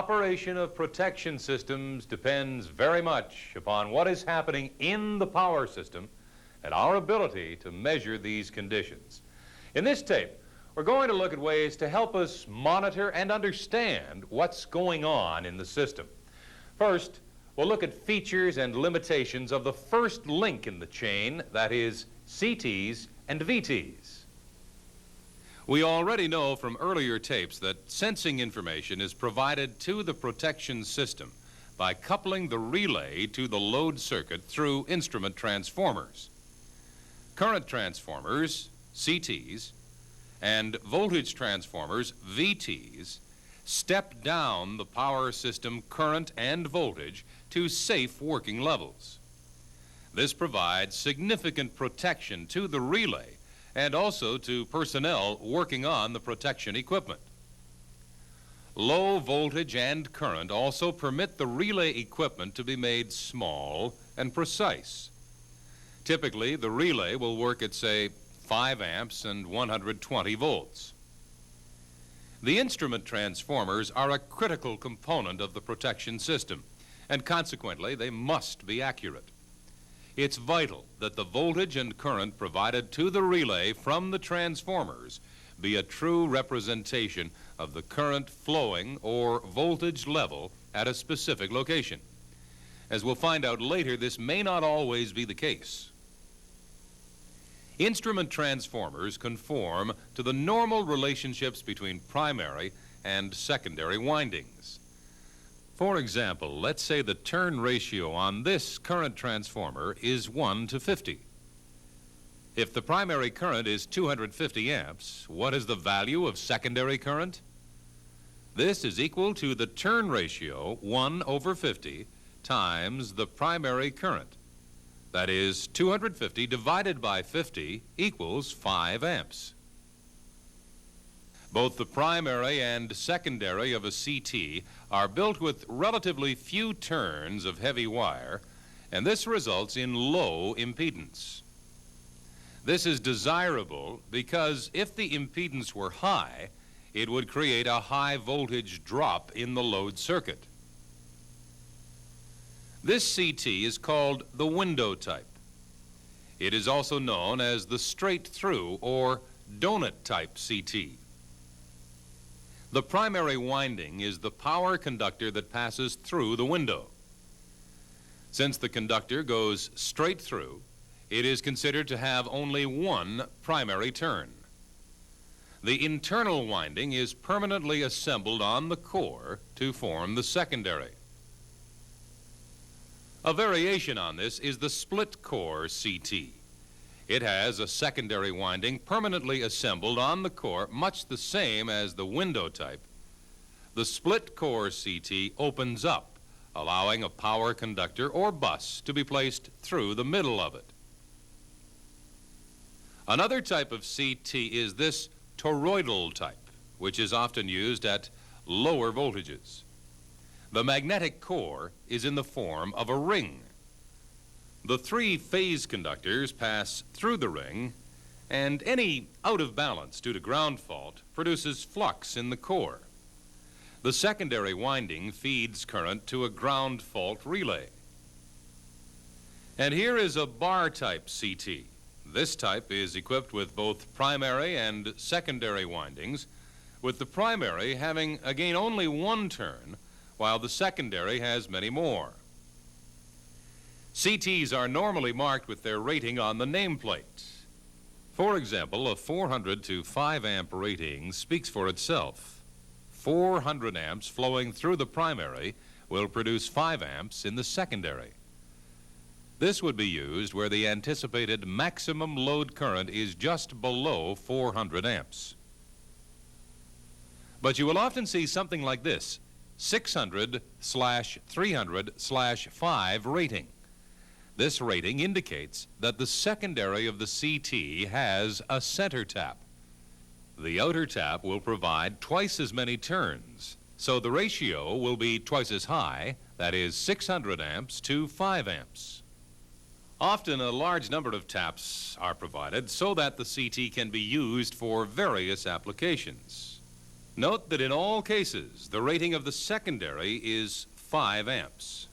operation of protection systems depends very much upon what is happening in the power system and our ability to measure these conditions. In this tape, we're going to look at ways to help us monitor and understand what's going on in the system. First, we'll look at features and limitations of the first link in the chain, that is, CTs and VTs. We already know from earlier tapes that sensing information is provided to the protection system by coupling the relay to the load circuit through instrument transformers. Current transformers, CTs, and voltage transformers, VTs, step down the power system current and voltage to safe working levels. This provides significant protection to the relay and also to personnel working on the protection equipment. Low voltage and current also permit the relay equipment to be made small and precise. Typically, the relay will work at, say, 5 amps and 120 volts. The instrument transformers are a critical component of the protection system, and consequently, they must be accurate. It's vital that the voltage and current provided to the relay from the transformers be a true representation of the current flowing or voltage level at a specific location. As we'll find out later, this may not always be the case. Instrument transformers conform to the normal relationships between primary and secondary windings. For example, let's say the turn ratio on this current transformer is 1 to 50. If the primary current is 250 amps, what is the value of secondary current? This is equal to the turn ratio, 1 over 50, times the primary current. That is, 250 divided by 50 equals 5 amps. Both the primary and secondary of a CT are built with relatively few turns of heavy wire, and this results in low impedance. This is desirable because if the impedance were high, it would create a high voltage drop in the load circuit. This CT is called the window type. It is also known as the straight-through or donut type CT. The primary winding is the power conductor that passes through the window. Since the conductor goes straight through, it is considered to have only one primary turn. The internal winding is permanently assembled on the core to form the secondary. A variation on this is the split core CT. It has a secondary winding permanently assembled on the core, much the same as the window type. The split core CT opens up, allowing a power conductor or bus to be placed through the middle of it. Another type of CT is this toroidal type, which is often used at lower voltages. The magnetic core is in the form of a ring. The 3 phase conductors pass through the ring, and any out of balance due to ground fault produces flux in the core. The secondary winding feeds current to a ground fault relay. And here is a bar type CT. This type is equipped with both primary and secondary windings, with the primary having again only one turn, while the secondary has many more. CTs are normally marked with their rating on the nameplate. For example, a 400 to 5 amp rating speaks for itself. 400 amps flowing through the primary will produce 5 amps in the secondary. This would be used where the anticipated maximum load current is just below 400 amps. But you will often see something like this, 600/300/5 rating. This rating indicates that the secondary of the CT has a center tap. The outer tap will provide twice as many turns, so the ratio will be twice as high, that is 600 amps to 5 amps. Often a large number of taps are provided so that the CT can be used for various applications. Note that in all cases, the rating of the secondary is 5 amps.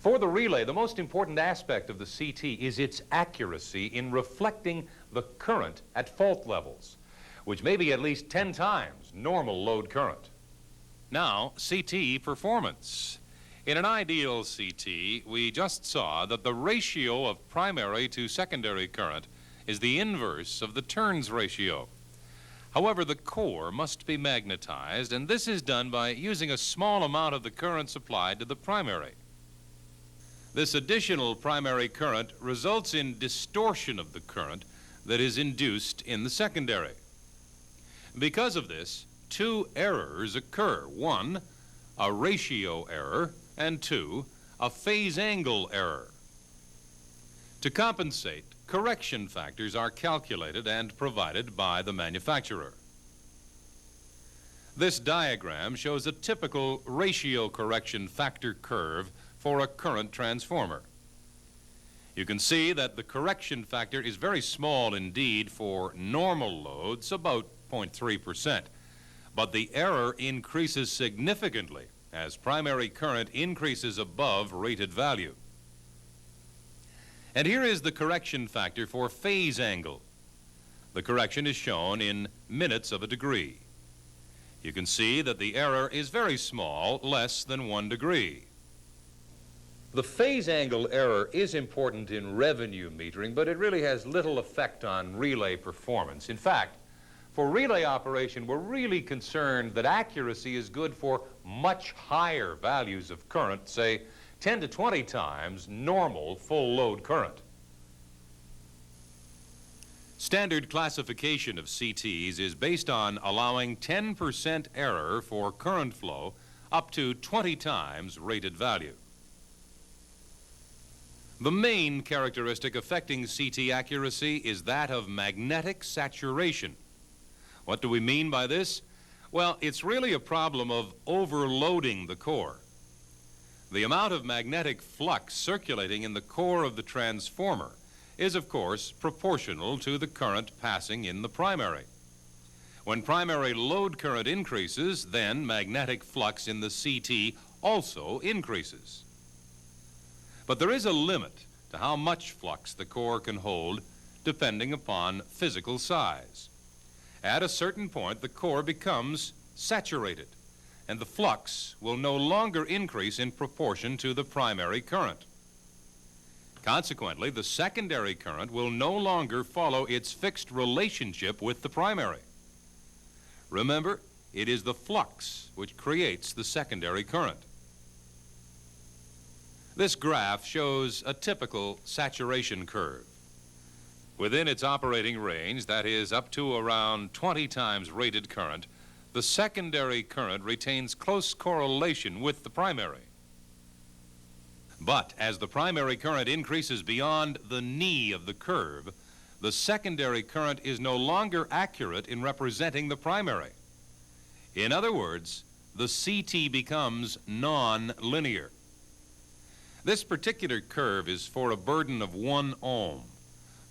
For the relay, the most important aspect of the CT is its accuracy in reflecting the current at fault levels, which may be at least 10 times normal load current. Now, CT performance. In an ideal CT, we just saw that the ratio of primary to secondary current is the inverse of the turns ratio. However, the core must be magnetized, and this is done by using a small amount of the current supplied to the primary. This additional primary current results in distortion of the current that is induced in the secondary. Because of this, 2 errors occur. 1, a ratio error, and 2, a phase angle error. To compensate, correction factors are calculated and provided by the manufacturer. This diagram shows a typical ratio correction factor curve for a current transformer. You can see that the correction factor is very small indeed for normal loads, about 0.3%, but the error increases significantly as primary current increases above rated value. And here is the correction factor for phase angle. The correction is shown in minutes of a degree. You can see that the error is very small, less than 1 degree. The phase angle error is important in revenue metering, but it really has little effect on relay performance. In fact, for relay operation, we're really concerned that accuracy is good for much higher values of current, say 10 to 20 times normal full load current. Standard classification of CTs is based on allowing 10% error for current flow up to 20 times rated value. The main characteristic affecting CT accuracy is that of magnetic saturation. What do we mean by this? Well, it's really a problem of overloading the core. The amount of magnetic flux circulating in the core of the transformer is, of course, proportional to the current passing in the primary. When primary load current increases, then magnetic flux in the CT also increases. But there is a limit to how much flux the core can hold, depending upon physical size. At a certain point, the core becomes saturated, and the flux will no longer increase in proportion to the primary current. Consequently, the secondary current will no longer follow its fixed relationship with the primary. Remember, it is the flux which creates the secondary current. This graph shows a typical saturation curve. Within its operating range, that is up to around 20 times rated current, the secondary current retains close correlation with the primary. But as the primary current increases beyond the knee of the curve, the secondary current is no longer accurate in representing the primary. In other words, the CT becomes non-linear. This particular curve is for a burden of 1 ohm.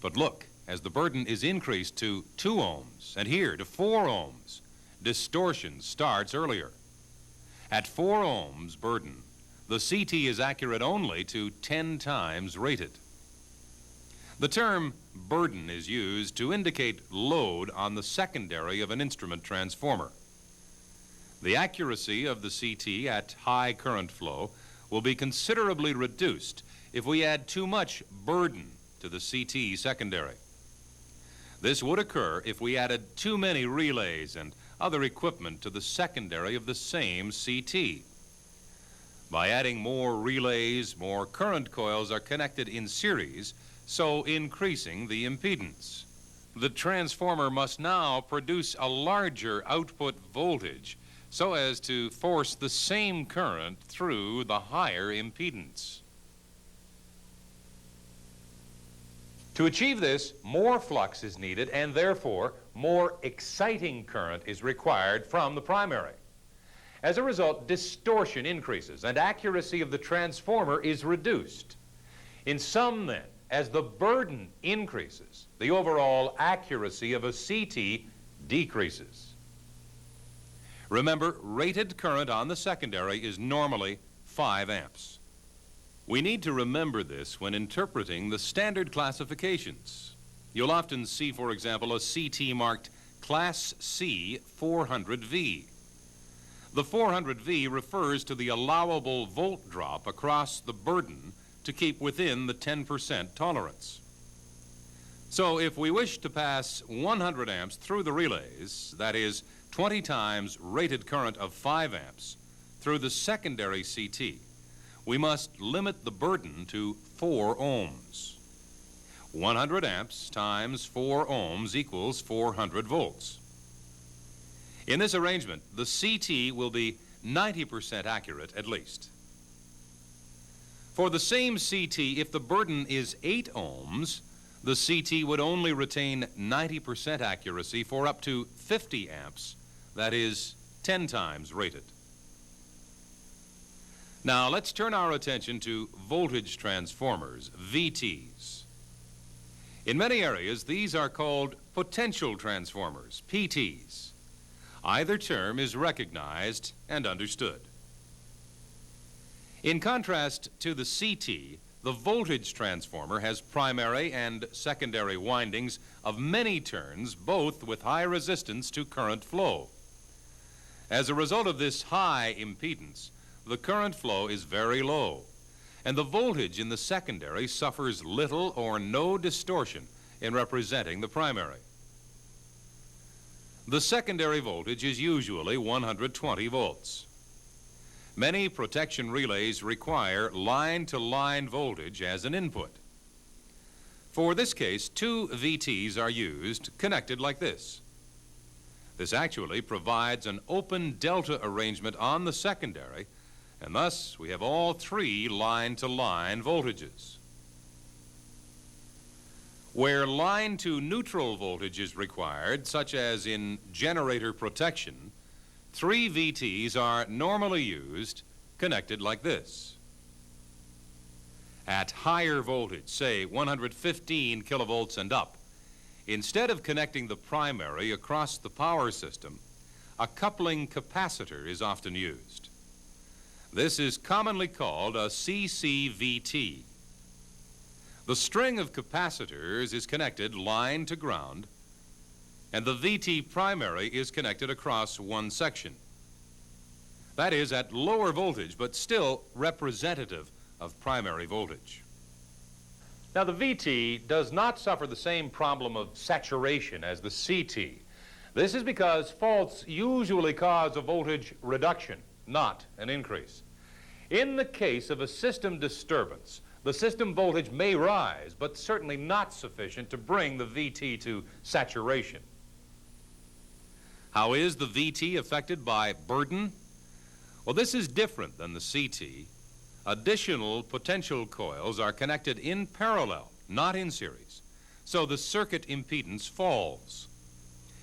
But look, as the burden is increased to 2 ohms, and here to 4 ohms, distortion starts earlier. At 4 ohms burden, the CT is accurate only to 10 times rated. The term burden is used to indicate load on the secondary of an instrument transformer. The accuracy of the CT at high current flow will be considerably reduced if we add too much burden to the CT secondary. This would occur if we added too many relays and other equipment to the secondary of the same CT. By adding more relays, more current coils are connected in series, so increasing the impedance. The transformer must now produce a larger output voltage so as to force the same current through the higher impedance. To achieve this, more flux is needed, and therefore more exciting current is required from the primary. As a result, distortion increases and accuracy of the transformer is reduced. In sum, then, as the burden increases, the overall accuracy of a CT decreases. Remember, rated current on the secondary is normally 5 amps. We need to remember this when interpreting the standard classifications. You'll often see, for example, a CT marked Class C 400V. The 400V refers to the allowable volt drop across the burden to keep within the 10% tolerance. So if we wish to pass 100 amps through the relays, that is 20 times rated current of 5 amps, through the secondary CT, we must limit the burden to 4 ohms. 100 amps times 4 ohms equals 400 volts. In this arrangement, the CT will be 90% accurate at least. For the same CT, if the burden is 8 ohms, the CT would only retain 90% accuracy for up to 50 amps, that is 10 times rated. Now let's turn our attention to voltage transformers, VTs. In many areas, these are called potential transformers, PTs. Either term is recognized and understood. In contrast to the CT, the voltage transformer has primary and secondary windings of many turns, both with high resistance to current flow. As a result of this high impedance, the current flow is very low, and the voltage in the secondary suffers little or no distortion in representing the primary. The secondary voltage is usually 120 volts. Many protection relays require line-to-line voltage as an input. For this case, 2 VTs are used, connected like this. This actually provides an open delta arrangement on the secondary, and thus we have all 3 line-to-line voltages. Where line-to-neutral voltage is required, such as in generator protection, 3 VTs are normally used, connected like this. At higher voltage, say 115 kilovolts and up, instead of connecting the primary across the power system, a coupling capacitor is often used. This is commonly called a CCVT. The string of capacitors is connected line to ground, and the VT primary is connected across one section. That is at lower voltage, but still representative of primary voltage. Now, the VT does not suffer the same problem of saturation as the CT. This is because faults usually cause a voltage reduction, not an increase. In the case of a system disturbance, the system voltage may rise, but certainly not sufficient to bring the VT to saturation. How is the VT affected by burden? Well, this is different than the CT. Additional potential coils are connected in parallel, not in series, so the circuit impedance falls.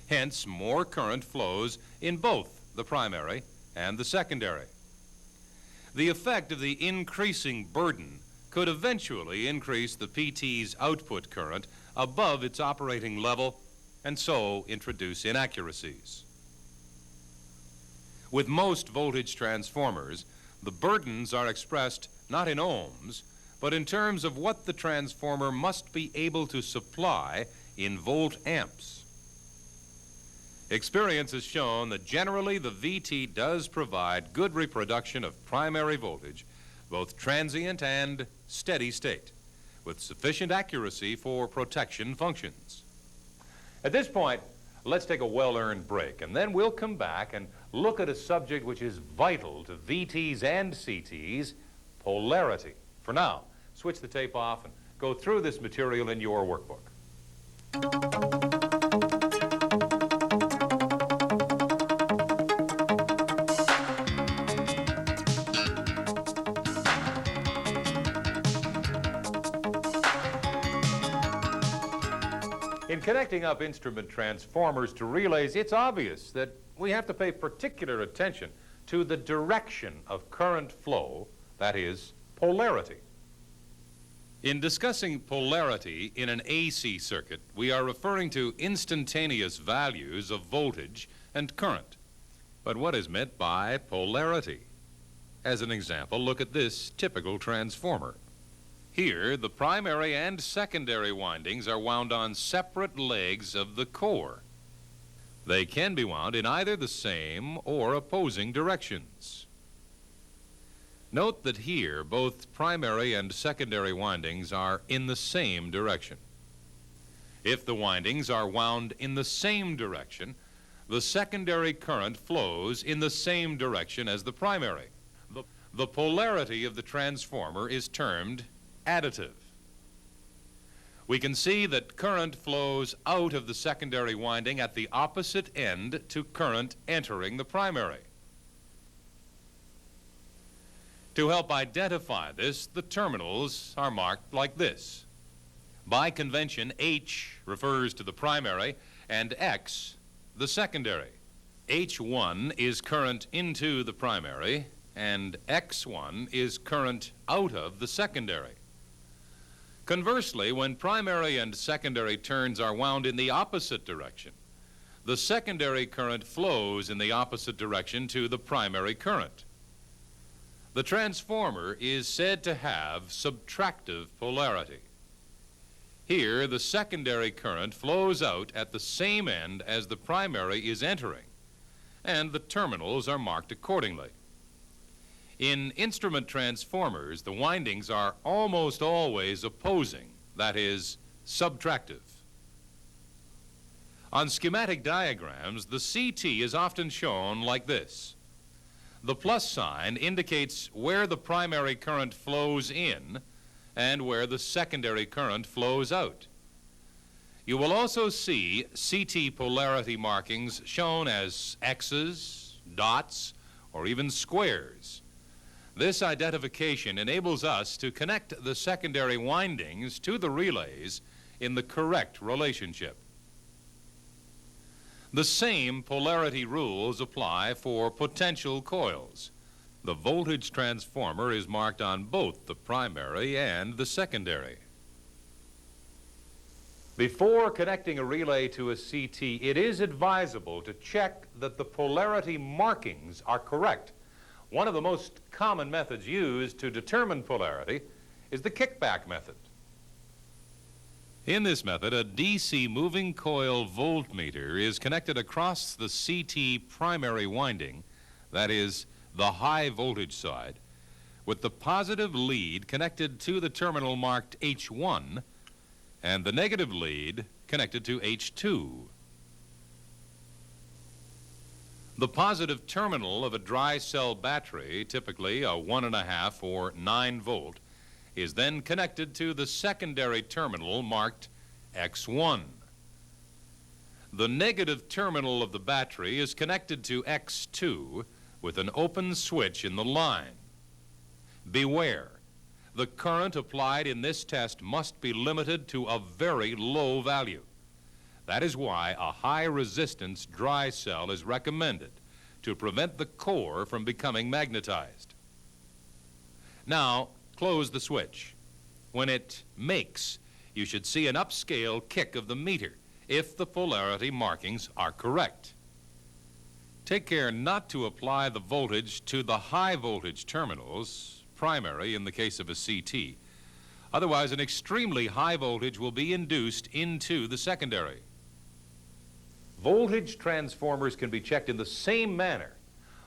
Hence, more current flows in both the primary and the secondary. The effect of the increasing burden could eventually increase the PT's output current above its operating level and so introduce inaccuracies. With most voltage transformers, the burdens are expressed not in ohms, but in terms of what the transformer must be able to supply in volt amps. Experience has shown that generally the VT does provide good reproduction of primary voltage, both transient and steady state, with sufficient accuracy for protection functions. At this point, let's take a well-earned break, and then we'll come back and look at a subject which is vital to VTs and CTs, polarity. For now, switch the tape off and go through this material in your workbook. In connecting up instrument transformers to relays, it's obvious that we have to pay particular attention to the direction of current flow, that is, polarity. In discussing polarity in an AC circuit, we are referring to instantaneous values of voltage and current. But what is meant by polarity? As an example, look at this typical transformer. Here, the primary and secondary windings are wound on separate legs of the core. They can be wound in either the same or opposing directions. Note that here, both primary and secondary windings are in the same direction. If the windings are wound in the same direction, the secondary current flows in the same direction as the primary. The polarity of the transformer is termed additive. We can see that current flows out of the secondary winding at the opposite end to current entering the primary. To help identify this, the terminals are marked like this. By convention, H refers to the primary and X the secondary. H1 is current into the primary and X1 is current out of the secondary. Conversely, when primary and secondary turns are wound in the opposite direction, the secondary current flows in the opposite direction to the primary current. The transformer is said to have subtractive polarity. Here, the secondary current flows out at the same end as the primary is entering, and the terminals are marked accordingly. In instrument transformers, the windings are almost always opposing, that is, subtractive. On schematic diagrams, the CT is often shown like this. The plus sign indicates where the primary current flows in and where the secondary current flows out. You will also see CT polarity markings shown as X's, dots, or even squares. This identification enables us to connect the secondary windings to the relays in the correct relationship. The same polarity rules apply for potential coils. The voltage transformer is marked on both the primary and the secondary. Before connecting a relay to a CT, it is advisable to check that the polarity markings are correct. One of the most common methods used to determine polarity is the kickback method. In this method, a DC moving coil voltmeter is connected across the CT primary winding, that is, the high voltage side, with the positive lead connected to the terminal marked H1 and the negative lead connected to H2. The positive terminal of a dry cell battery, typically a 1.5 or 9 volt, is then connected to the secondary terminal marked X1. The negative terminal of the battery is connected to X2 with an open switch in the line. Beware, the current applied in this test must be limited to a very low value. That is why a high resistance dry cell is recommended to prevent the core from becoming magnetized. Now, close the switch. When it makes, you should see an upscale kick of the meter if the polarity markings are correct. Take care not to apply the voltage to the high voltage terminals, primary in the case of a CT. Otherwise, an extremely high voltage will be induced into the secondary. Voltage transformers can be checked in the same manner,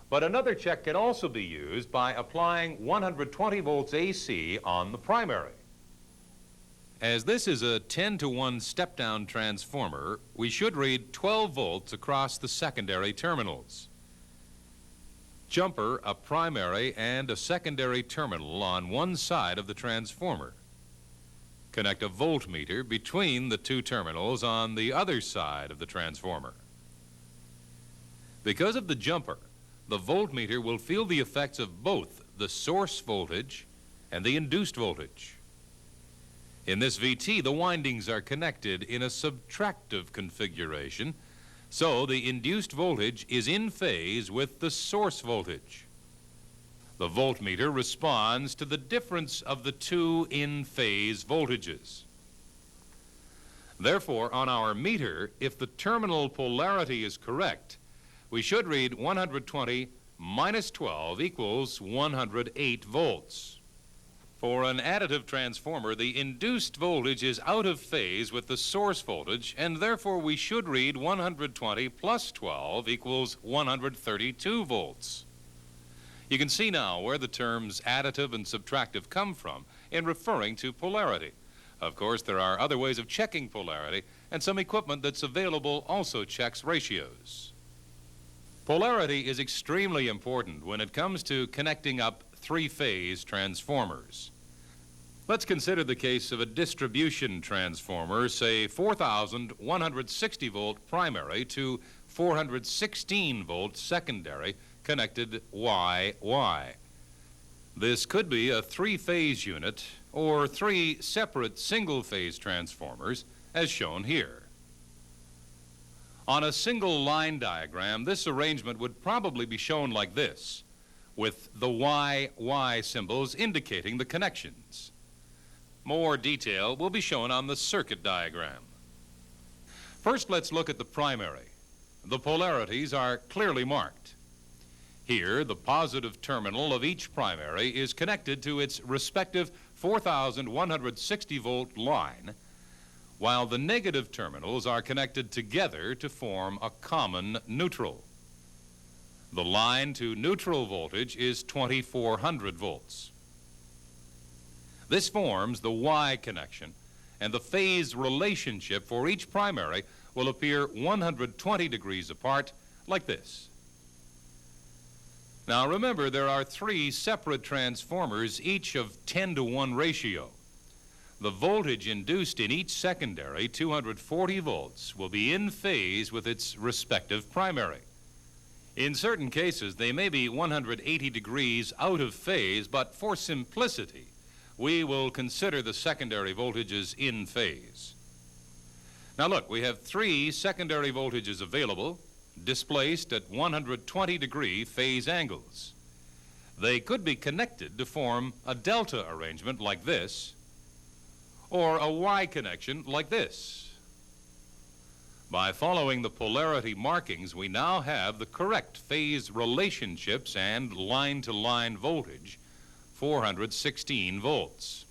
but another check can also be used by applying 120 volts AC on the primary. As this is a 10-to-1 step-down transformer, we should read 12 volts across the secondary terminals. Jumper a primary and a secondary terminal on one side of the transformer. Connect a voltmeter between the two terminals on the other side of the transformer. Because of the jumper, the voltmeter will feel the effects of both the source voltage and the induced voltage. In this VT, the windings are connected in a subtractive configuration, so the induced voltage is in phase with the source voltage. The voltmeter responds to the difference of the two in-phase voltages. Therefore, on our meter, if the terminal polarity is correct, we should read 120 minus 12 equals 108 volts. For an additive transformer, the induced voltage is out of phase with the source voltage, and therefore we should read 120 plus 12 equals 132 volts. You can see now where the terms additive and subtractive come from in referring to polarity. Of course, there are other ways of checking polarity, and some equipment that's available also checks ratios. Polarity is extremely important when it comes to connecting up three-phase transformers. Let's consider the case of a distribution transformer, say 4,160 volt primary to 416 volt secondary, connected Y-Y. This could be a three-phase unit or three separate single-phase transformers, as shown here. On a single line diagram, this arrangement would probably be shown like this, with the Y-Y symbols indicating the connections. More detail will be shown on the circuit diagram. First, let's look at the primary. The polarities are clearly marked. Here, the positive terminal of each primary is connected to its respective 4,160 volt line, while the negative terminals are connected together to form a common neutral. The line to neutral voltage is 2,400 volts. This forms the Y connection, and the phase relationship for each primary will appear 120 degrees apart, like this. Now remember, there are three separate transformers, each of 10-to-1 ratio. The voltage induced in each secondary, 240 volts, will be in phase with its respective primary. In certain cases, they may be 180 degrees out of phase, but for simplicity, we will consider the secondary voltages in phase. Now look, we have three secondary voltages available, displaced at 120-degree phase angles. They could be connected to form a delta arrangement like this, or a Y connection like this. By following the polarity markings, we now have the correct phase relationships and line-to-line voltage, 416 volts.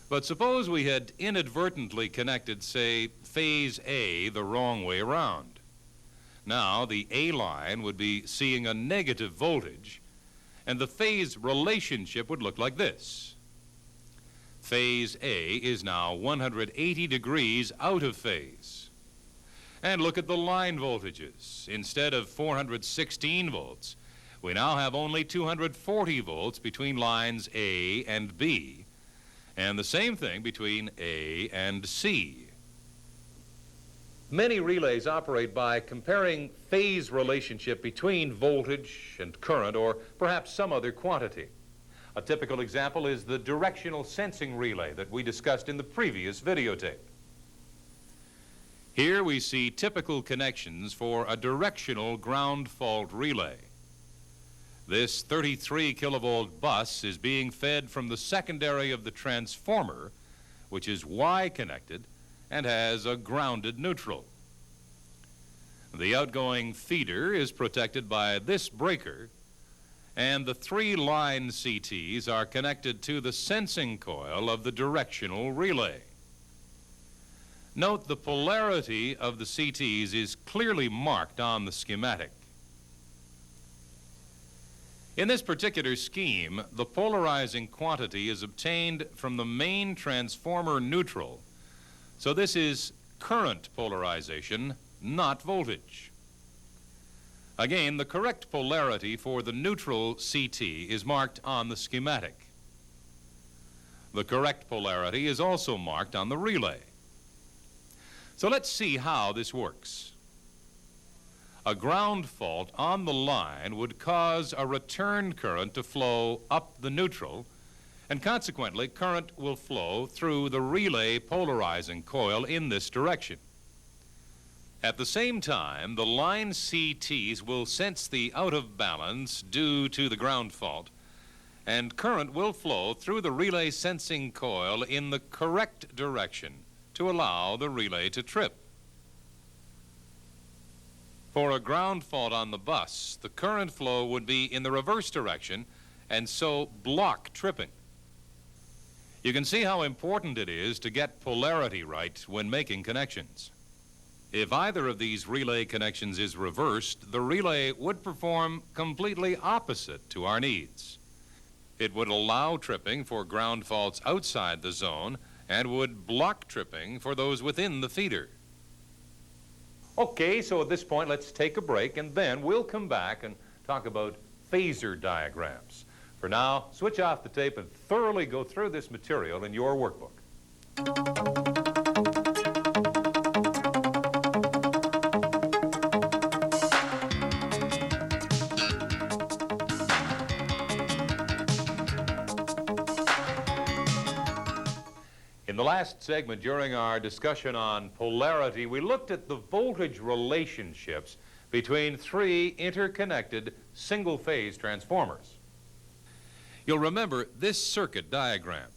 But suppose we had inadvertently connected, say, phase A the wrong way around. Now the A line would be seeing a negative voltage, and the phase relationship would look like this. Phase A is now 180 degrees out of phase. And look at the line voltages. Instead of 416 volts, we now have only 240 volts between lines A and B, and the same thing between A and C. Many relays operate by comparing phase relationship between voltage and current, or perhaps some other quantity. A typical example is the directional sensing relay that we discussed in the previous videotape. Here we see typical connections for a directional ground fault relay. This 33 kilovolt bus is being fed from the secondary of the transformer, which is Y connected and has a grounded neutral. The outgoing feeder is protected by this breaker, and the three line CTs are connected to the sensing coil of the directional relay. Note the polarity of the CTs is clearly marked on the schematic. In this particular scheme, the polarizing quantity is obtained from the main transformer neutral, so this is current polarization, not voltage. Again, the correct polarity for the neutral CT is marked on the schematic. The correct polarity is also marked on the relay. So let's see how this works. A ground fault on the line would cause a return current to flow up the neutral, and consequently current will flow through the relay polarizing coil in this direction. At the same time, the line CTs will sense the out of balance due to the ground fault, and current will flow through the relay sensing coil in the correct direction to allow the relay to trip. For a ground fault on the bus, the current flow would be in the reverse direction and so block tripping. You can see how important it is to get polarity right when making connections. If either of these relay connections is reversed, the relay would perform completely opposite to our needs. It would allow tripping for ground faults outside the zone and would block tripping for those within the feeder. Okay, so at this point, let's take a break, and then we'll come back and talk about phasor diagrams. For now, switch off the tape and thoroughly go through this material in your workbook. In the last segment, during our discussion on polarity, we looked at the voltage relationships between three interconnected single-phase transformers. You'll remember this circuit diagram,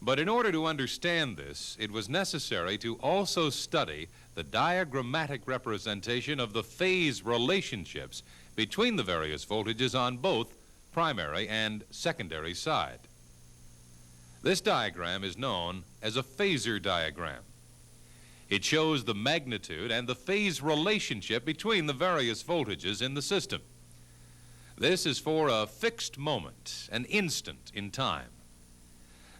but in order to understand this, it was necessary to also study the diagrammatic representation of the phase relationships between the various voltages on both primary and secondary side. This diagram is known as a phasor diagram. It shows the magnitude and the phase relationship between the various voltages in the system. This is for a fixed moment, an instant in time.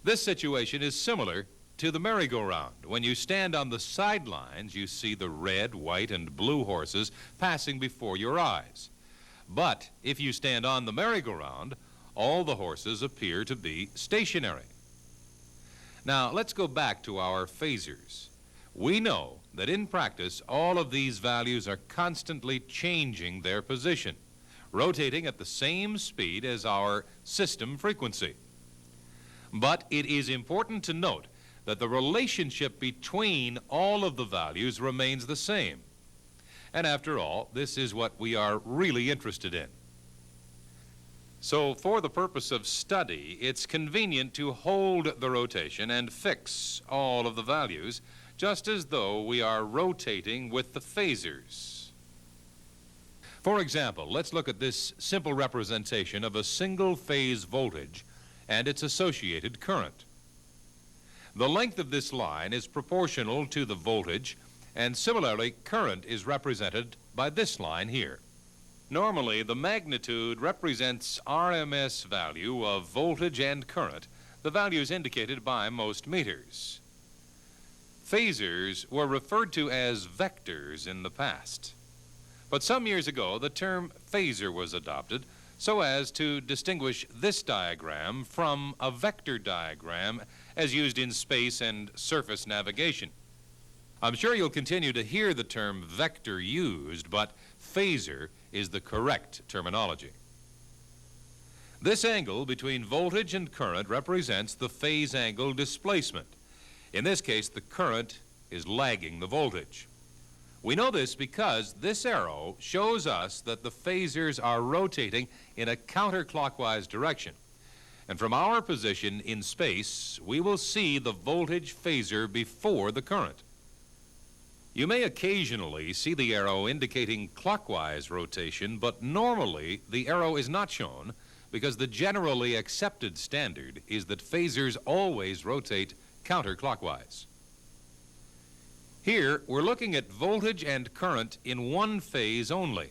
This situation is similar to the merry-go-round. When you stand on the sidelines, you see the red, white, and blue horses passing before your eyes. But if you stand on the merry-go-round, all the horses appear to be stationary. Now, let's go back to our phasors. We know that in practice, all of these values are constantly changing their position, rotating at the same speed as our system frequency. But it is important to note that the relationship between all of the values remains the same. And after all, this is what we are really interested in. So for the purpose of study, it's convenient to hold the rotation and fix all of the values, just as though we are rotating with the phasors. For example, let's look at this simple representation of a single-phase voltage and its associated current. The length of this line is proportional to the voltage, and similarly, current is represented by this line here. Normally, the magnitude represents RMS value of voltage and current, the values indicated by most meters. Phasors were referred to as vectors in the past. But some years ago, the term phasor was adopted so as to distinguish this diagram from a vector diagram as used in space and surface navigation. I'm sure you'll continue to hear the term vector used, but phasor is the correct terminology. This angle between voltage and current represents the phase angle displacement. In this case, the current is lagging the voltage. We know this because this arrow shows us that the phasors are rotating in a counterclockwise direction. And from our position in space, we will see the voltage phasor before the current. You may occasionally see the arrow indicating clockwise rotation, but normally the arrow is not shown because the generally accepted standard is that phasors always rotate counterclockwise. Here, we're looking at voltage and current in one phase only.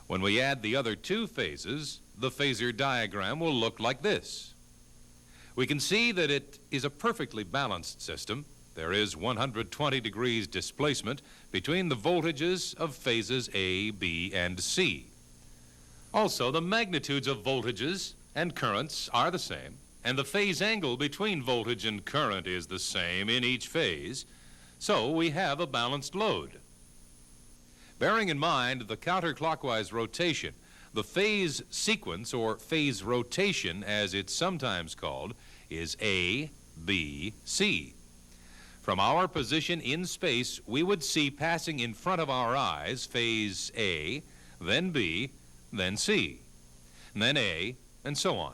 When we add the other two phases, the phasor diagram will look like this. We can see that it is a perfectly balanced system. There is 120 degrees displacement between the voltages of phases A, B, and C. Also, the magnitudes of voltages and currents are the same, and the phase angle between voltage and current is the same in each phase, so we have a balanced load. Bearing in mind the counterclockwise rotation, the phase sequence, or phase rotation as it's sometimes called, is A, B, C. From our position in space, we would see passing in front of our eyes phase A, then B, then C, and then A, and so on.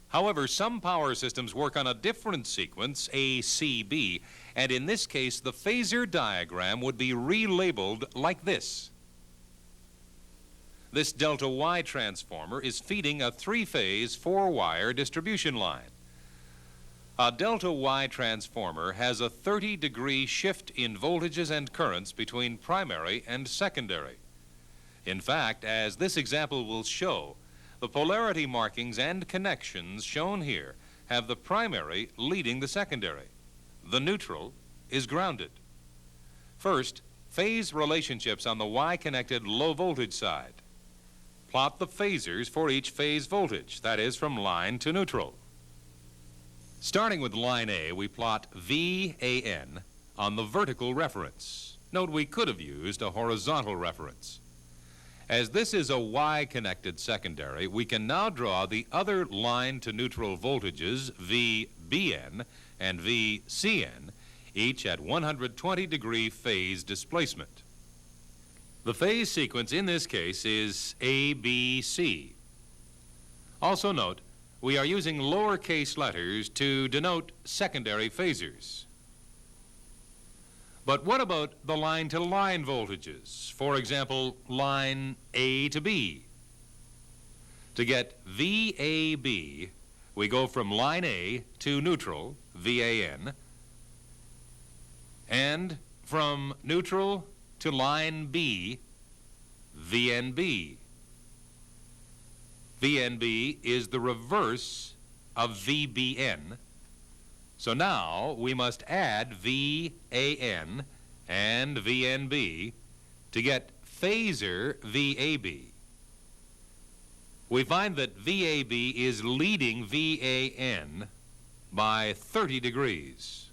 However, some power systems work on a different sequence, A, C, B, and in this case, the phasor diagram would be relabeled like this. This delta Y transformer is feeding a three-phase, four-wire distribution line. A delta Y transformer has a 30-degree shift in voltages and currents between primary and secondary. In fact, as this example will show, the polarity markings and connections shown here have the primary leading the secondary. The neutral is grounded. First, phase relationships on the Y-connected low-voltage side. Plot the phasors for each phase voltage, that is, from line to neutral. Starting with line A, we plot VAN on the vertical reference. Note we could have used a horizontal reference. As this is a Y-connected secondary, we can now draw the other line to neutral voltages, VBN and VCN, each at 120-degree phase displacement. The phase sequence in this case is ABC. Also note, we are using lowercase letters to denote secondary phasors. But what about the line-to-line voltages? For example, line A to B. To get VAB, we go from line A to neutral, VAN, and from neutral to line B, VNB. VNB is the reverse of VBN. So now we must add VAN and VNB to get phasor VAB. We find that VAB is leading VAN by 30 degrees.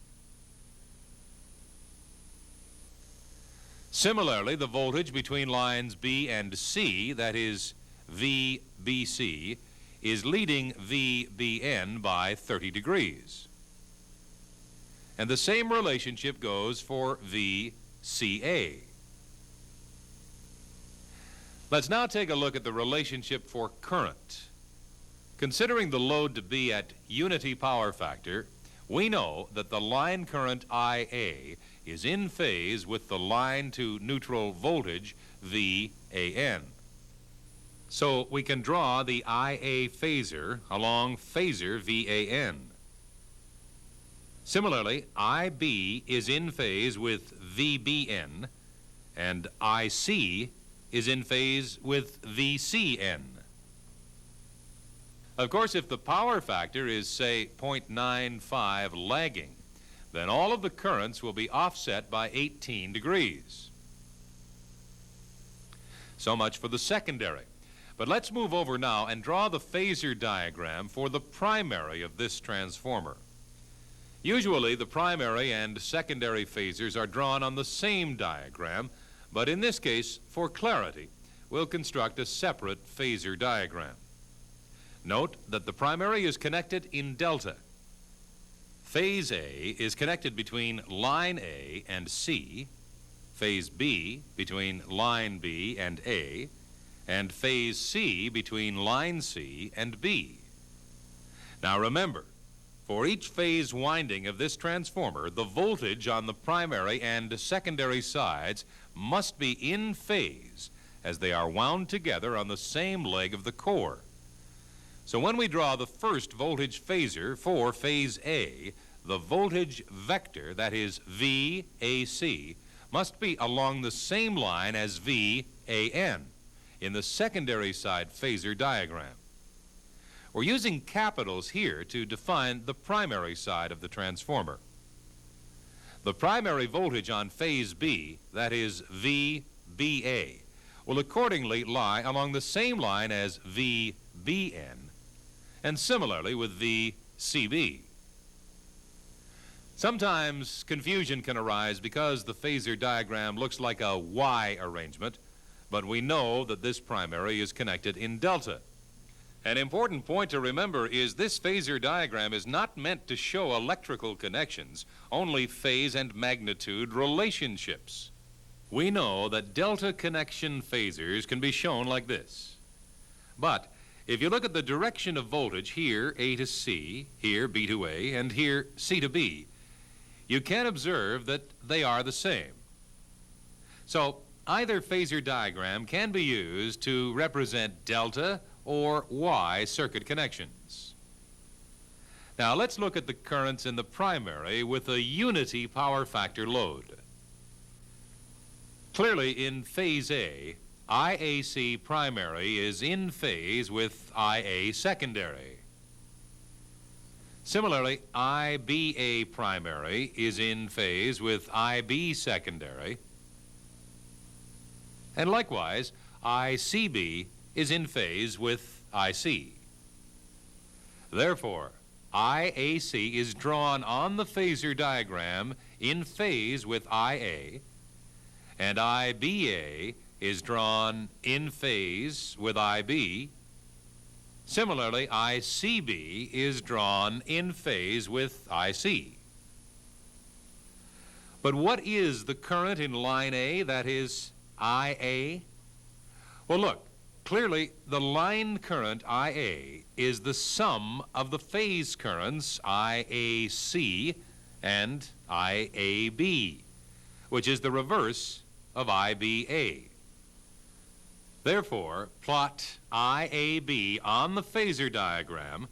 Similarly, the voltage between lines B and C, that is VBC, is leading VBN by 30 degrees. And the same relationship goes for VCA. Let's now take a look at the relationship for current. Considering the load to be at unity power factor, we know that the line current IA is in phase with the line to neutral voltage VAN. So we can draw the IA phasor along phasor VAN. Similarly, IB is in phase with VBN, and IC is in phase with VCN. Of course, if the power factor is, say, 0.95 lagging, then all of the currents will be offset by 18 degrees. So much for the secondary. But let's move over now and draw the phasor diagram for the primary of this transformer. Usually, the primary and secondary phasors are drawn on the same diagram, but in this case, for clarity, we'll construct a separate phasor diagram. Note that the primary is connected in delta. Phase A is connected between line A and C, phase B between line B and A, and phase C between line C and B. Now remember, for each phase winding of this transformer, the voltage on the primary and secondary sides must be in phase as they are wound together on the same leg of the core. So when we draw the first voltage phasor for phase A, the voltage vector, that is VAC, must be along the same line as VAN in the secondary side phasor diagram. We're using capitals here to define the primary side of the transformer. The primary voltage on phase B, that is VBA, will accordingly lie along the same line as VBN, and similarly with VCB. Sometimes confusion can arise because the phasor diagram looks like a Y arrangement, but we know that this primary is connected in delta. An important point to remember is this phasor diagram is not meant to show electrical connections, only phase and magnitude relationships. We know that delta connection phasors can be shown like this. But if you look at the direction of voltage here, A to C, here B to A, and here C to B, you can observe that they are the same. So either phasor diagram can be used to represent delta or Y circuit connections. Now let's look at the currents in the primary with a unity power factor load. Clearly in phase A, IAC primary is in phase with IA secondary. Similarly, IBA primary is in phase with IB secondary. And likewise, ICB is in phase with IC. Therefore, IAC is drawn on the phasor diagram in phase with IA, and IBA is drawn in phase with IB. Similarly, ICB is drawn in phase with IC. But what is the current in line A, that is IA? Well, look, clearly the line current IA is the sum of the phase currents IAC and IAB, which is the reverse of IBA. Therefore, plot IAB on the phasor diagram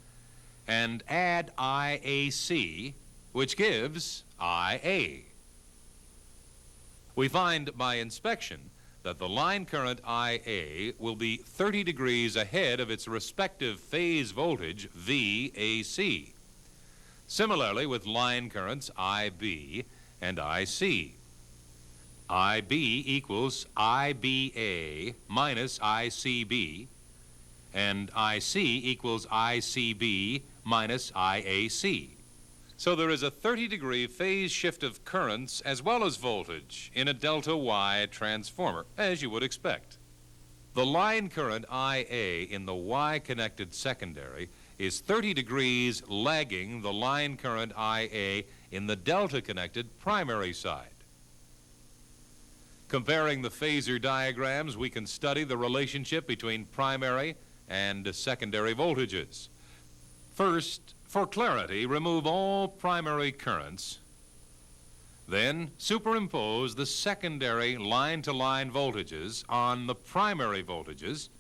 and add IAC, which gives IA. We find by inspection that the line current IA will be 30 degrees ahead of its respective phase voltage VAC. Similarly with line currents IB and IC. IB equals IBA minus ICB, and IC equals ICB minus IAC. So there is a 30-degree phase shift of currents as well as voltage in a delta Y transformer, as you would expect. The line current IA in the Y-connected secondary is 30 degrees lagging the line current IA in the delta-connected primary side. Comparing the phasor diagrams, we can study the relationship between primary and secondary voltages. First, for clarity, remove all primary currents. Then superimpose the secondary line-to-line voltages on the primary voltages.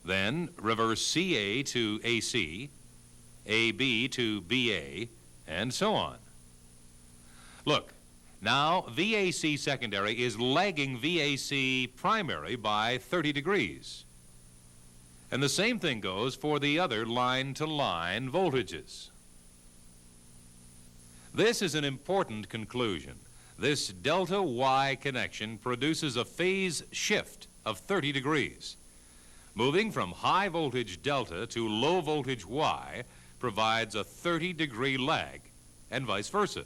Then reverse CA to AC, AB to BA, and so on. Look, now VAC secondary is lagging VAC primary by 30 degrees. And the same thing goes for the other line-to-line voltages. This is an important conclusion. This delta Y connection produces a phase shift of 30 degrees. Moving from high voltage delta to low voltage Y provides a 30-degree lag, and vice versa.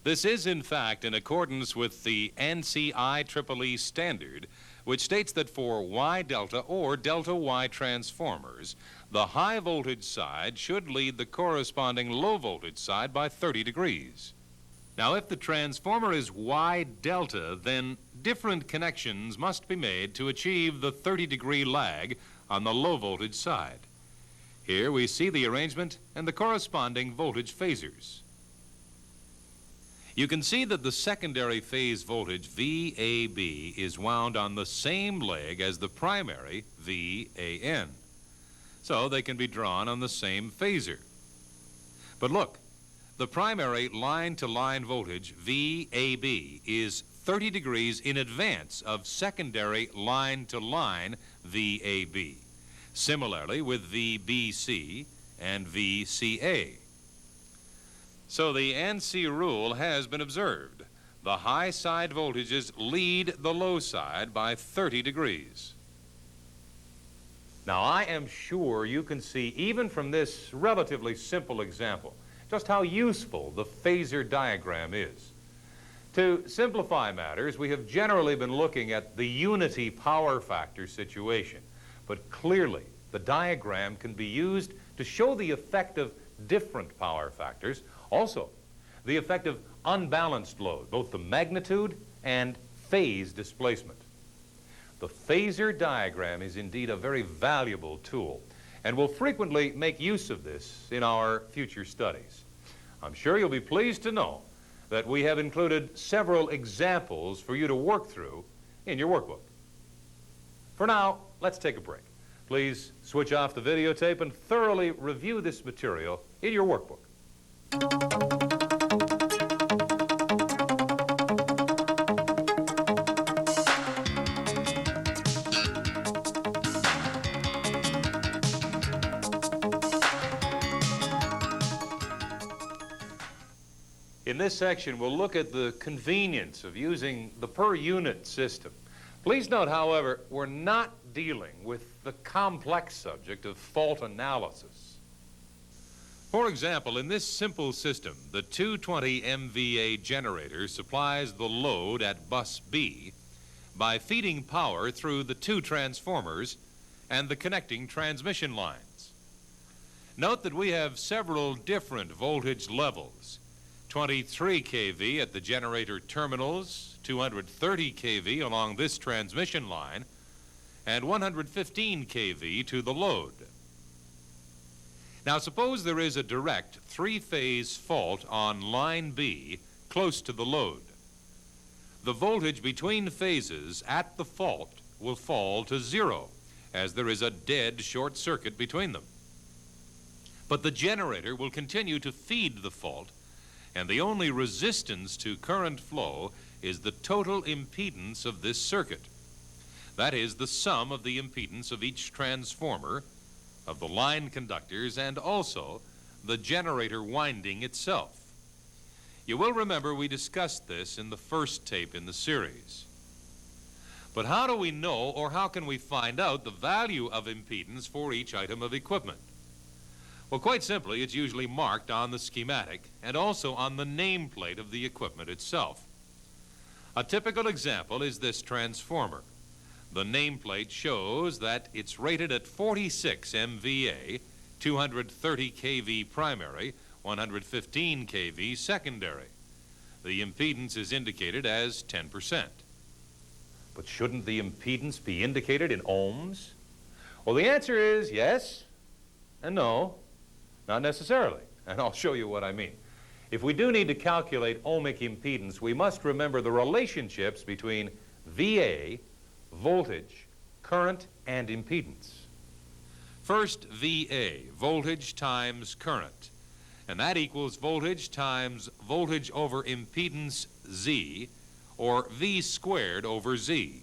This is, in fact, in accordance with the ANSI IEEE standard, which states that for Y delta or delta Y transformers, the high voltage side should lead the corresponding low voltage side by 30 degrees. Now, if the transformer is Y delta, then different connections must be made to achieve the 30-degree lag on the low voltage side. Here we see the arrangement and the corresponding voltage phasors. You can see that the secondary phase voltage VAB is wound on the same leg as the primary VAN. So they can be drawn on the same phasor. But look, the primary line-to-line voltage VAB is 30 degrees in advance of secondary line-to-line VAB. Similarly with VBC and VCA. So the ANSI rule has been observed. The high side voltages lead the low side by 30 degrees. Now, I am sure you can see, even from this relatively simple example, just how useful the phasor diagram is. To simplify matters, we have generally been looking at the unity power factor situation, but clearly the diagram can be used to show the effect of different power factors. Also, the effect of unbalanced load, both the magnitude and phase displacement. The phasor diagram is indeed a very valuable tool, and we'll frequently make use of this in our future studies. I'm sure you'll be pleased to know that we have included several examples for you to work through in your workbook. For now, let's take a break. Please switch off the videotape and thoroughly review this material in your workbook. In this section, we'll look at the convenience of using the per-unit system. Please note, however, we're not dealing with the complex subject of fault analysis. For example, in this simple system, the 220 MVA generator supplies the load at bus B by feeding power through the two transformers and the connecting transmission lines. Note that we have several different voltage levels: 23 kV at the generator terminals, 230 kV along this transmission line, and 115 kV to the load. Now suppose there is a direct three-phase fault on line B close to the load. The voltage between phases at the fault will fall to 0, as there is a dead short circuit between them. But the generator will continue to feed the fault, and the only resistance to current flow is the total impedance of this circuit. That is the sum of the impedance of each transformer, of the line conductors, and also the generator winding itself. You will remember we discussed this in the first tape in the series. But how do we know, or how can we find out, the value of impedance for each item of equipment? Well, quite simply, it's usually marked on the schematic and also on the nameplate of the equipment itself. A typical example is this transformer. The nameplate shows that it's rated at 46 MVA, 230 kV primary, 115 kV secondary. The impedance is indicated as 10%. But shouldn't the impedance be indicated in ohms? Well, the answer is yes and no. Not necessarily, and I'll show you what I mean. If we do need to calculate ohmic impedance, we must remember the relationships between VA, voltage, current, and impedance. First, VA, voltage times current, and that equals voltage times voltage over impedance Z, or V squared over Z.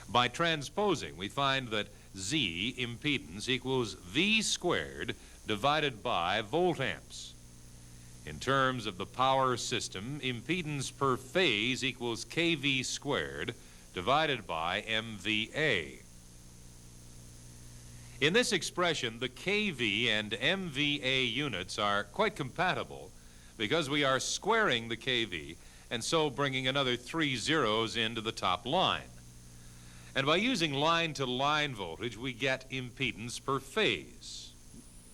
By transposing, we find that Z, impedance, equals V squared divided by voltamps. In terms of the power system, impedance per phase equals KV squared divided by MVA. In this expression, the KV and MVA units are quite compatible because we are squaring the KV and so bringing another 3 zeros into the top line. And by using line-to-line voltage, we get impedance per phase.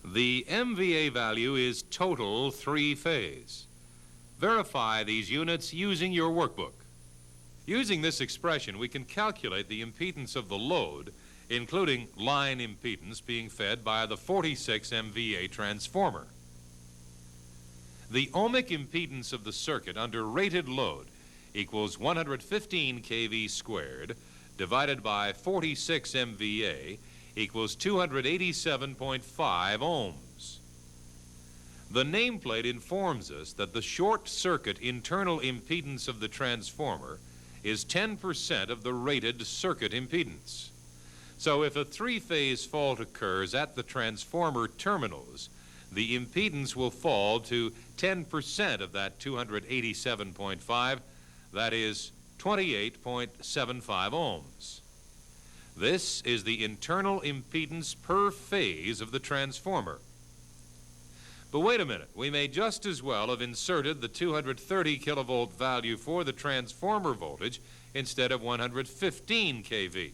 The MVA value is total three-phase. Verify these units using your workbook. Using this expression, we can calculate the impedance of the load, including line impedance being fed by the 46 MVA transformer. The ohmic impedance of the circuit under rated load equals 115 kV squared divided by 46 MVA equals 287.5 ohms. The nameplate informs us that the short circuit internal impedance of the transformer is 10% of the rated circuit impedance. So if a three-phase fault occurs at the transformer terminals, the impedance will fall to 10% of that 287.5, that is 28.75 ohms. This is the internal impedance per phase of the transformer. But wait a minute, we may just as well have inserted the 230 kilovolt value for the transformer voltage instead of 115 kV.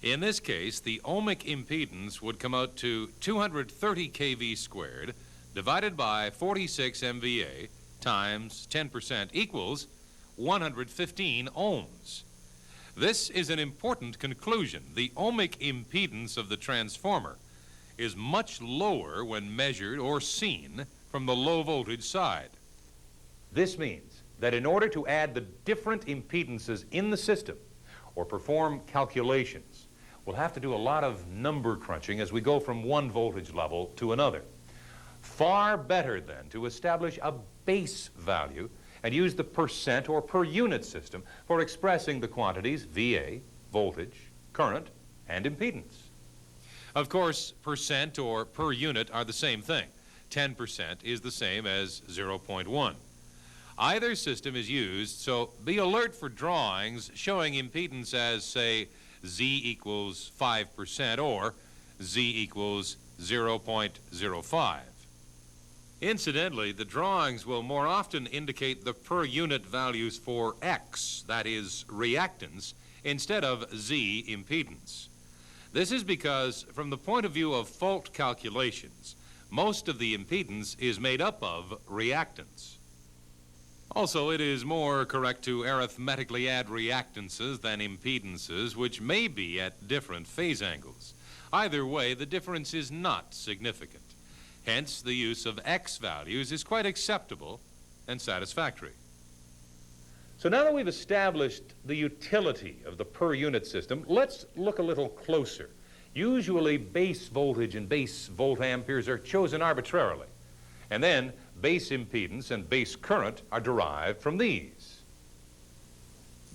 In this case, the ohmic impedance would come out to 230 kV squared divided by 46 MVA times 10% equals 115 ohms. This is an important conclusion. The ohmic impedance of the transformer is much lower when measured or seen from the low voltage side. This means that in order to add the different impedances in the system or perform calculations, we'll have to do a lot of number crunching as we go from one voltage level to another. Far better then to establish a base value and use the percent or per unit system for expressing the quantities VA, voltage, current, and impedance. Of course, percent or per unit are the same thing. 10% is the same as 0.1. Either system is used, so be alert for drawings showing impedance as, say, Z equals 5% or Z equals 0.05. Incidentally, the drawings will more often indicate the per unit values for X, that is, reactance, instead of Z, impedance. This is because, from the point of view of fault calculations, most of the impedance is made up of reactance. Also, it is more correct to arithmetically add reactances than impedances, which may be at different phase angles. Either way, the difference is not significant. Hence, the use of X values is quite acceptable and satisfactory. So now that we've established the utility of the per unit system, let's look a little closer. Usually, base voltage and base voltamperes are chosen arbitrarily, and then base impedance and base current are derived from these.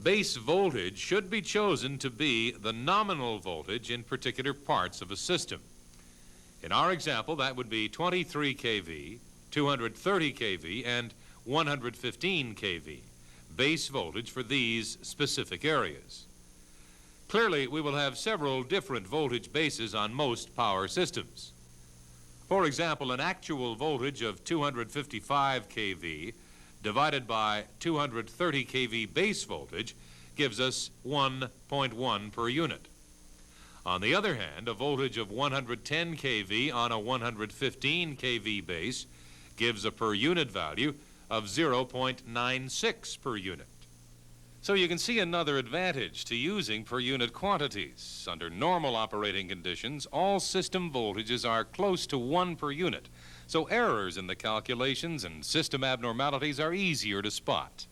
Base voltage should be chosen to be the nominal voltage in particular parts of a system. In our example, that would be 23 kV, 230 kV, and 115 kV, base voltage for these specific areas. Clearly, we will have several different voltage bases on most power systems. For example, an actual voltage of 255 kV divided by 230 kV base voltage gives us 1.1 per unit. On the other hand, a voltage of 110 kV on a 115 kV base gives a per unit value of 0.96 per unit. So you can see another advantage to using per unit quantities. Under normal operating conditions, all system voltages are close to 1 per unit, so errors in the calculations and system abnormalities are easier to spot.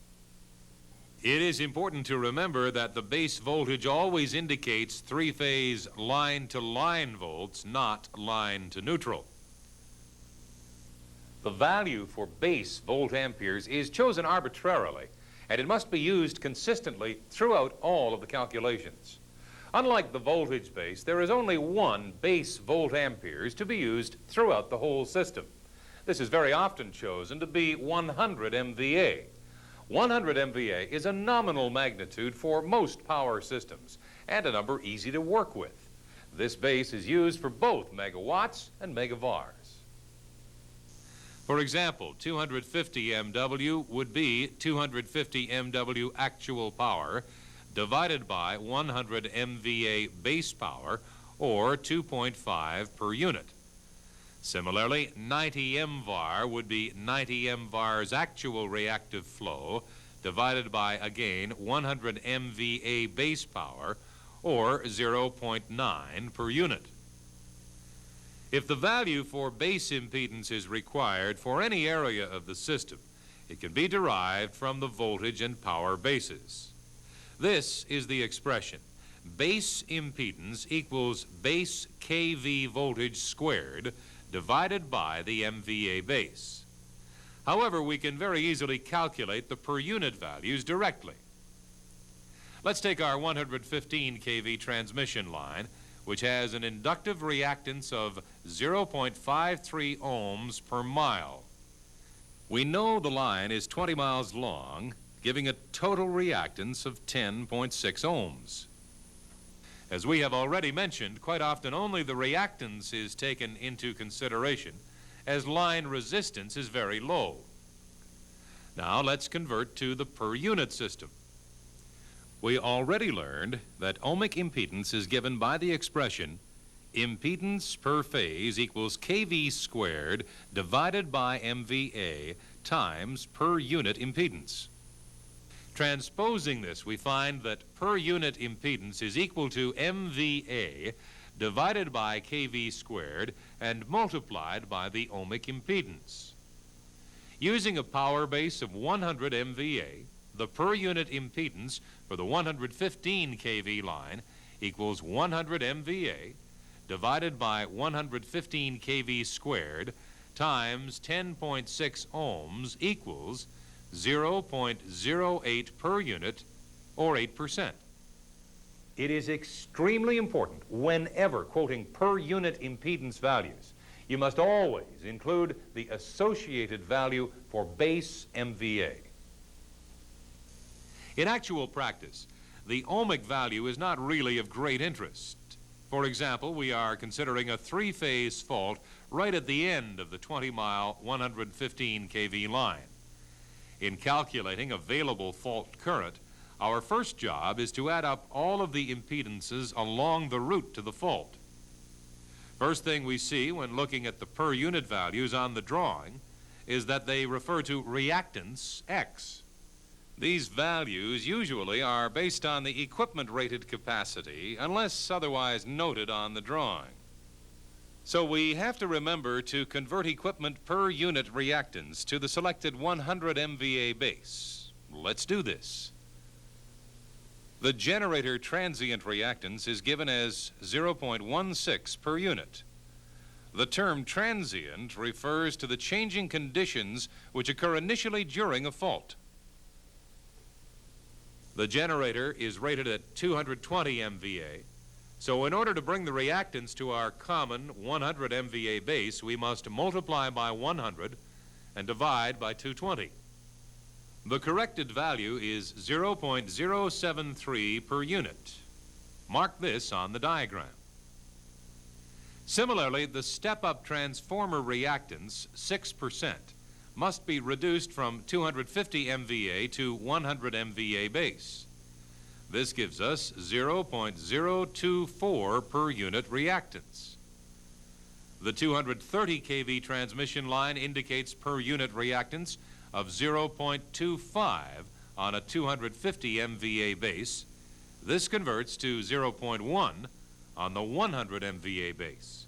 It is important to remember that the base voltage always indicates three-phase line-to-line volts, not line-to-neutral. The value for base voltamperes is chosen arbitrarily, and it must be used consistently throughout all of the calculations. Unlike the voltage base, there is only one base voltamperes to be used throughout the whole system. This is very often chosen to be 100 MVA. 100 MVA is a nominal magnitude for most power systems and a number easy to work with. This base is used for both megawatts and megavars. For example, 250 MW would be 250 MW actual power divided by 100 MVA base power, or 2.5 per unit. Similarly, 90 MVAR would be 90 MVAR's actual reactive flow divided by, again, 100 MVA base power, or 0.9 per unit. If the value for base impedance is required for any area of the system, it can be derived from the voltage and power bases. This is the expression: base impedance equals base kV voltage squared divided by the MVA base. However, we can very easily calculate the per unit values directly. Let's take our 115 kV transmission line, which has an inductive reactance of 0.53 ohms per mile. We know the line is 20 miles long, giving a total reactance of 10.6 ohms. As we have already mentioned, quite often only the reactance is taken into consideration, as line resistance is very low. Now let's convert to the per unit system. We already learned that ohmic impedance is given by the expression impedance per phase equals kV squared divided by MVA times per unit impedance. Transposing this, we find that per unit impedance is equal to MVA divided by kV squared and multiplied by the ohmic impedance. Using a power base of 100 MVA, the per unit impedance for the 115 kV line equals 100 MVA divided by 115 kV squared times 10.6 ohms equals 0.08 per unit, or 8%. It is extremely important whenever quoting per unit impedance values, you must always include the associated value for base MVA. In actual practice, the ohmic value is not really of great interest. For example, we are considering a three-phase fault right at the end of the 20-mile 115 kV line. In calculating available fault current, our first job is to add up all of the impedances along the route to the fault. First thing we see when looking at the per unit values on the drawing is that they refer to reactance X. These values usually are based on the equipment rated capacity unless otherwise noted on the drawing. So we have to remember to convert equipment per unit reactance to the selected 100 MVA base. Let's do this. The generator transient reactance is given as 0.16 per unit. The term transient refers to the changing conditions which occur initially during a fault. The generator is rated at 220 MVA, so in order to bring the reactance to our common 100 MVA base, we must multiply by 100 and divide by 220. The corrected value is 0.073 per unit. Mark this on the diagram. Similarly, the step-up transformer reactance, 6%, must be reduced from 250 MVA to 100 MVA base. This gives us 0.024 per unit reactance. The 230 kV transmission line indicates per unit reactance of 0.25 on a 250 MVA base. This converts to 0.1 on the 100 MVA base.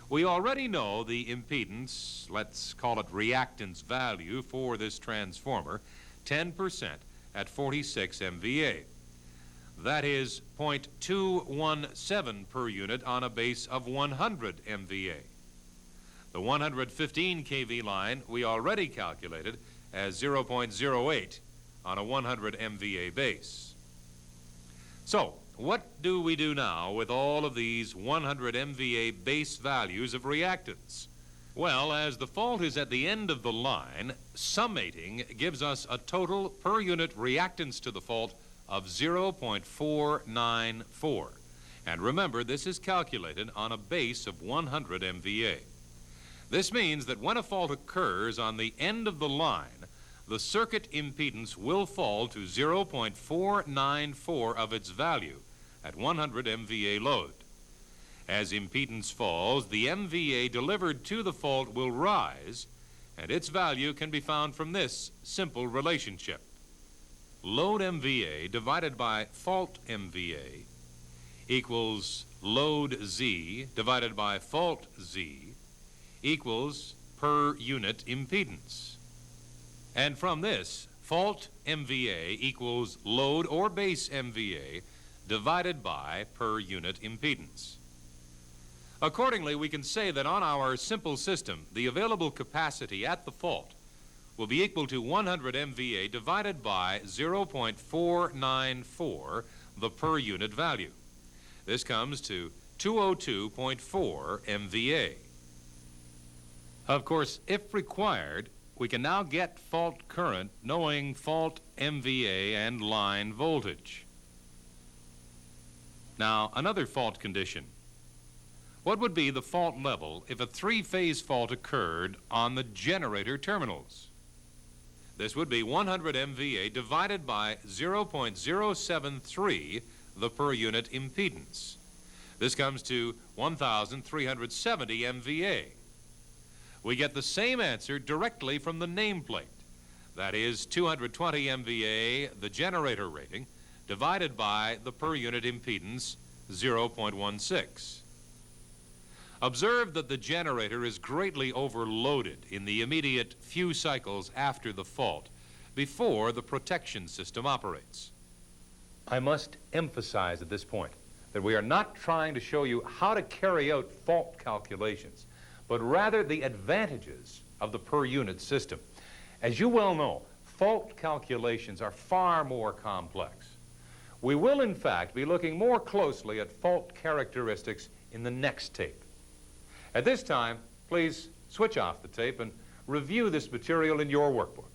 We already know the impedance, let's call it reactance value for this transformer, 10% at 46 MVA. That is 0.217 per unit on a base of 100 MVA. The 115 kV line we already calculated as 0.08 on a 100 MVA base. So, what do we do now with all of these 100 MVA base values of reactance? Well, as the fault is at the end of the line, summating gives us a total per unit reactance to the fault of 0.494. And remember, this is calculated on a base of 100 MVA. This means that when a fault occurs on the end of the line, the circuit impedance will fall to 0.494 of its value at 100 MVA load. As impedance falls, the MVA delivered to the fault will rise, and its value can be found from this simple relationship. Load MVA divided by fault MVA equals load Z divided by fault Z equals per unit impedance. And from this, fault MVA equals load or base MVA divided by per unit impedance. Accordingly, we can say that on our simple system, the available capacity at the fault will be equal to 100 MVA divided by 0.494, the per unit value. This comes to 202.4 MVA. Of course, if required, we can now get fault current knowing fault MVA and line voltage. Now, another fault condition. What would be the fault level if a three-phase fault occurred on the generator terminals? This would be 100 MVA divided by 0.073, the per unit impedance. This comes to 1,370 MVA. We get the same answer directly from the nameplate. That is 220 MVA, the generator rating, divided by the per unit impedance, 0.16. Observe that the generator is greatly overloaded in the immediate few cycles after the fault, before the protection system operates. I must emphasize at this point that we are not trying to show you how to carry out fault calculations, but rather the advantages of the per unit system. As you well know, fault calculations are far more complex. We will, in fact, be looking more closely at fault characteristics in the next tape. At this time, please switch off the tape and review this material in your workbook.